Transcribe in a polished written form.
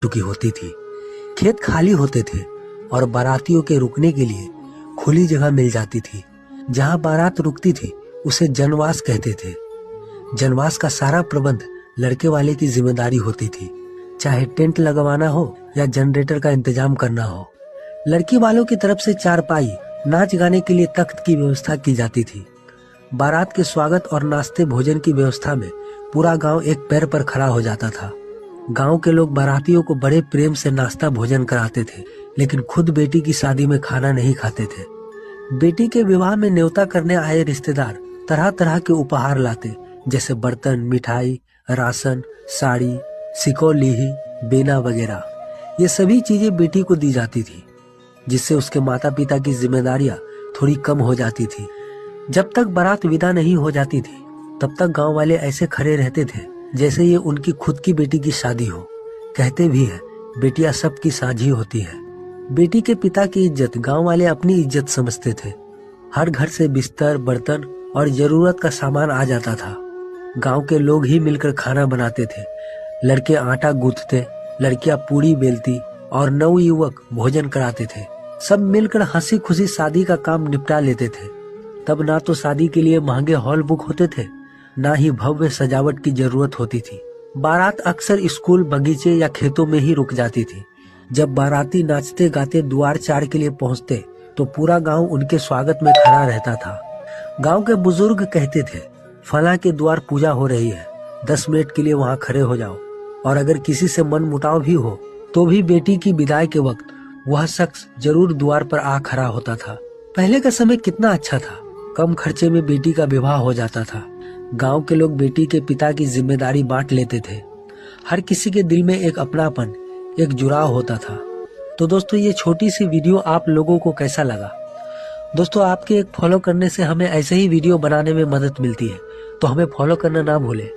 चुकी होती थी। खेत खाली होते थे और बारातियों के रुकने के लिए खुली जगह मिल जाती थी। जहां बारात रुकती थी उसे जनवास कहते थे। जनवास का सारा प्रबंध लड़के वाले की जिम्मेदारी होती थी, चाहे टेंट लगवाना हो या जनरेटर का इंतजाम करना हो। लड़की वालों की तरफ से चारपाई, नाच गाने के लिए तख्त की व्यवस्था की जाती थी। बारात के स्वागत और नाश्ते भोजन की व्यवस्था में पूरा गांव एक पैर पर खड़ा हो जाता था। गांव के लोग बारातियों को बड़े प्रेम से नाश्ता भोजन कराते थे, लेकिन खुद बेटी की शादी में खाना नहीं खाते थे। बेटी के विवाह में न्योता करने आए रिश्तेदार तरह तरह के उपहार लाते, जैसे बर्तन, मिठाई, राशन, साड़ी, सिको लीही, बेना वगैरह। ये सभी चीजें बेटी को दी जाती थी, जिससे उसके माता पिता की जिम्मेदारियां थोड़ी कम हो जाती थी। जब तक बारात विदा नहीं हो जाती थी तब तक गांव वाले ऐसे खड़े रहते थे जैसे ये उनकी खुद की बेटी की शादी हो। कहते भी है, बेटियां सबकी साझी होती है। बेटी के पिता की इज्जत गांव वाले अपनी इज्जत समझते थे। हर घर से बिस्तर, बर्तन और जरूरत का सामान आ जाता था। गांव के लोग ही मिलकर खाना बनाते थे। लड़के आटा गूंथते, लड़कियां पूड़ी बेलती और नवयुवक भोजन कराते थे। सब मिलकर हंसी खुशी शादी का काम निपटा लेते थे। तब ना तो शादी के लिए महंगे हॉल बुक होते थे, ना ही भव्य सजावट की जरूरत होती थी। बारात अक्सर स्कूल, बगीचे या खेतों में ही रुक जाती थी। जब बाराती नाचते गाते द्वार चार के लिए पहुंचते तो पूरा गांव उनके स्वागत में खड़ा रहता था। गांव के बुजुर्ग कहते थे, फला के द्वार पूजा हो रही है, 10 मिनट के लिए वहां खड़े हो जाओ। और अगर किसी से मन मुटाव भी हो तो भी बेटी की विदाई के वक्त वह शख्स जरूर द्वार पर आ खड़ा होता था। पहले का समय कितना अच्छा था। कम खर्चे में बेटी का विवाह हो जाता था। गांव के लोग बेटी के पिता की जिम्मेदारी बांट लेते थे। हर किसी के दिल में एक अपनापन, एक जुड़ाव होता था। तो दोस्तों, ये छोटी सी वीडियो आप लोगों को कैसा लगा? दोस्तों, आपके एक फॉलो करने से हमें ऐसे ही वीडियो बनाने में मदद मिलती है, तो हमें फॉलो करना ना भूलें।